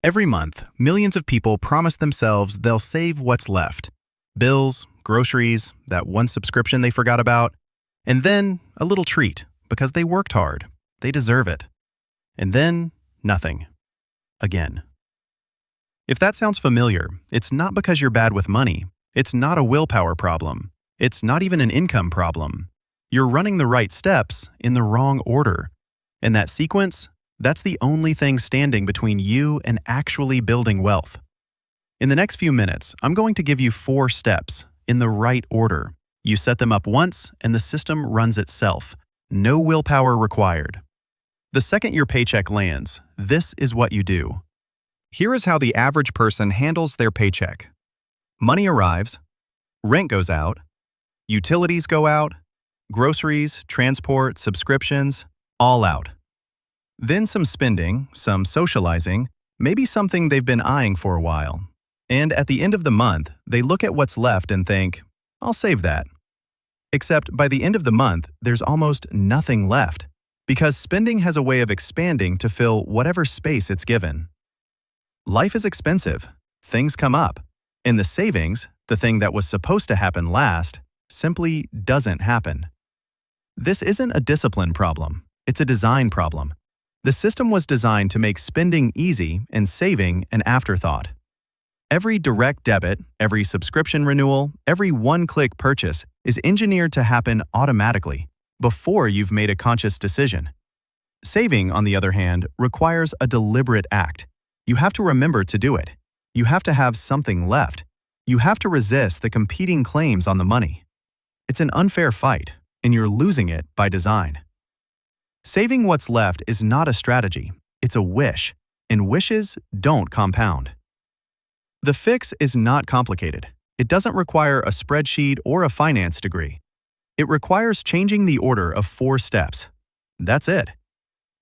Every month, millions of people promise themselves they'll save what's left. Bills, groceries, that one subscription they forgot about, and then a little treat because they worked hard. They deserve it. And then nothing. Again. If that sounds familiar, it's not because you're bad with money. It's not a willpower problem. It's not even an income problem. You're running the right steps in the wrong order. And that sequence, that's the only thing standing between you and actually building wealth. In the next few minutes, I'm going to give you 4 steps in the right order. You set them up once and the system runs itself. No willpower required. The second your paycheck lands, this is what you do. Here is how the average person handles their paycheck. Money arrives, rent goes out, utilities go out, groceries, transport, subscriptions, all out. Then some spending, some socializing, maybe something they've been eyeing for a while. And at the end of the month, they look at what's left and think, I'll save that. Except by the end of the month, there's almost nothing left, because spending has a way of expanding to fill whatever space it's given. Life is expensive, things come up, and the savings, the thing that was supposed to happen last, simply doesn't happen. This isn't a discipline problem, it's a design problem. The system was designed to make spending easy and saving an afterthought. Every direct debit, every subscription renewal, every one-click purchase is engineered to happen automatically, before you've made a conscious decision. Saving, on the other hand, requires a deliberate act. You have to remember to do it. You have to have something left. You have to resist the competing claims on the money. It's an unfair fight, and you're losing it by design. Saving what's left is not a strategy, it's a wish, and wishes don't compound. The fix is not complicated. It doesn't require a spreadsheet or a finance degree. It requires changing the order of 4 steps. That's it.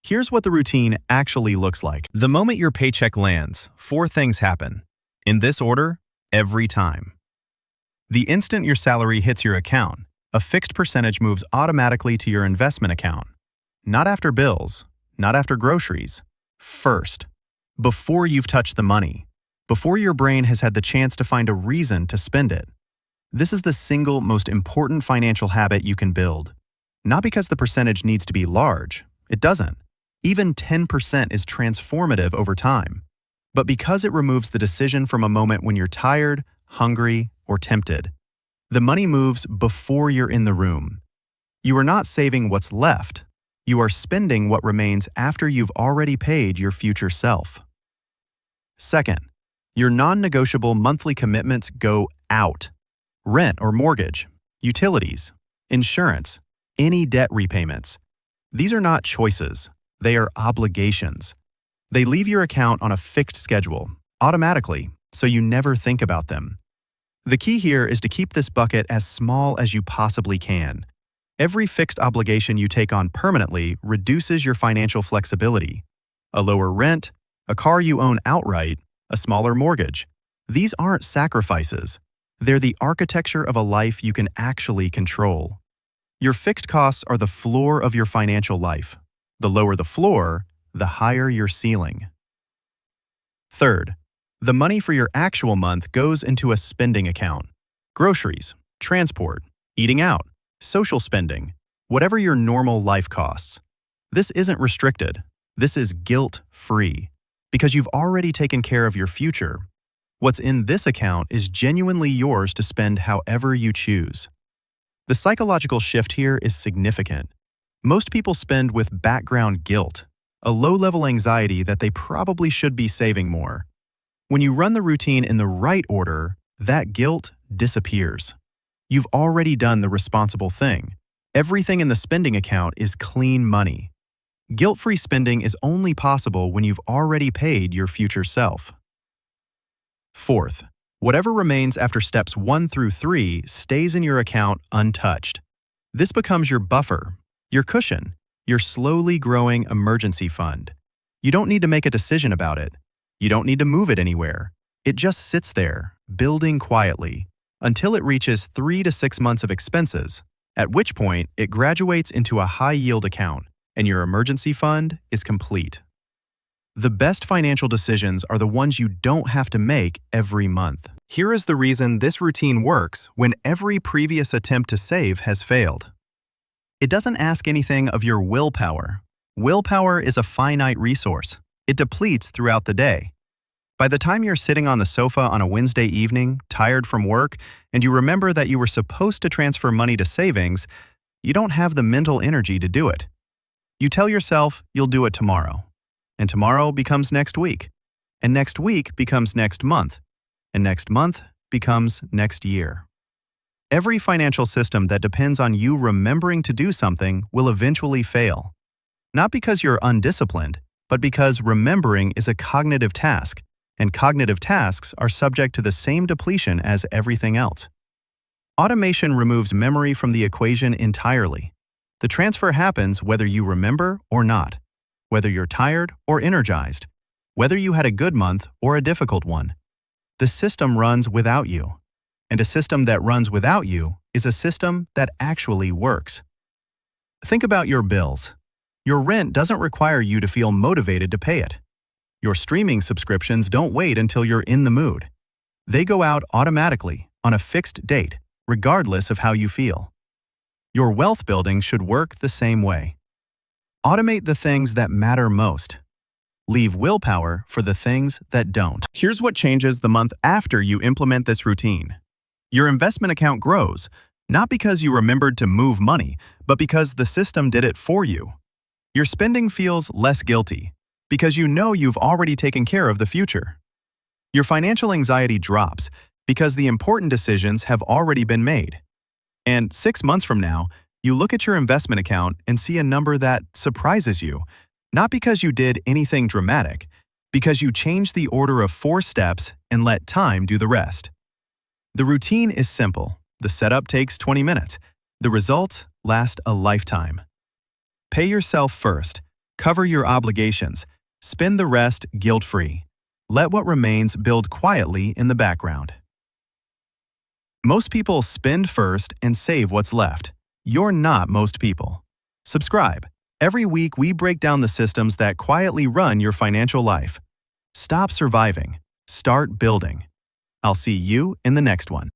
Here's what the routine actually looks like. The moment your paycheck lands, 4 things happen. In this order, every time. The instant your salary hits your account, a fixed percentage moves automatically to your investment account. Not after bills, not after groceries. First. Before you've touched the money. Before your brain has had the chance to find a reason to spend it. This is the single most important financial habit you can build. Not because the percentage needs to be large. It doesn't. Even 10% is transformative over time. But because it removes the decision from a moment when you're tired, hungry, or tempted. The money moves before you're in the room. You are not saving what's left. You are spending what remains after you've already paid your future self. Second, your non-negotiable monthly commitments go out. Rent or mortgage, utilities, insurance, any debt repayments. These are not choices. They are obligations. They leave your account on a fixed schedule, automatically, so you never think about them. The key here is to keep this bucket as small as you possibly can. Every fixed obligation you take on permanently reduces your financial flexibility. A lower rent, a car you own outright, a smaller mortgage. These aren't sacrifices. They're the architecture of a life you can actually control. Your fixed costs are the floor of your financial life. The lower the floor, the higher your ceiling. Third, the money for your actual month goes into a spending account. Groceries, transport, eating out, social spending, whatever your normal life costs. This isn't restricted. This is guilt-free, because you've already taken care of your future. What's in this account is genuinely yours to spend however you choose. The psychological shift here is significant. Most people spend with background guilt, a low-level anxiety that they probably should be saving more. When you run the routine in the right order, that guilt disappears. You've already done the responsible thing. Everything in the spending account is clean money. Guilt-free spending is only possible when you've already paid your future self. Fourth, whatever remains after steps 1 through 3 stays in your account untouched. This becomes your buffer, your cushion, your slowly growing emergency fund. You don't need to make a decision about it. You don't need to move it anywhere. It just sits there, building quietly, until it reaches 3 to 6 months of expenses, at which point it graduates into a high-yield account, and your emergency fund is complete. The best financial decisions are the ones you don't have to make every month. Here is the reason this routine works when every previous attempt to save has failed. It doesn't ask anything of your willpower. Willpower is a finite resource. It depletes throughout the day. By the time you're sitting on the sofa on a Wednesday evening, tired from work, and you remember that you were supposed to transfer money to savings, you don't have the mental energy to do it. You tell yourself you'll do it tomorrow. And tomorrow becomes next week. And next week becomes next month. And next month becomes next year. Every financial system that depends on you remembering to do something will eventually fail. Not because you're undisciplined, but because remembering is a cognitive task, and cognitive tasks are subject to the same depletion as everything else. Automation removes memory from the equation entirely. The transfer happens whether you remember or not, whether you're tired or energized, whether you had a good month or a difficult one. The system runs without you, and a system that runs without you is a system that actually works. Think about your bills. Your rent doesn't require you to feel motivated to pay it. Your streaming subscriptions don't wait until you're in the mood. They go out automatically on a fixed date, regardless of how you feel. Your wealth building should work the same way. Automate the things that matter most. Leave willpower for the things that don't. Here's what changes the month after you implement this routine. Your investment account grows, not because you remembered to move money, but because the system did it for you. Your spending feels less guilty, because you know you've already taken care of the future. Your financial anxiety drops, because the important decisions have already been made. And 6 months from now, you look at your investment account and see a number that surprises you, not because you did anything dramatic, because you changed the order of 4 steps and let time do the rest. The routine is simple. The setup takes 20 minutes. The results last a lifetime. Pay yourself first. Cover your obligations. Spend the rest guilt-free. Let what remains build quietly in the background. Most people spend first and save what's left. You're not most people. Subscribe. Every week we break down the systems that quietly run your financial life. Stop surviving. Start building. I'll see you in the next one.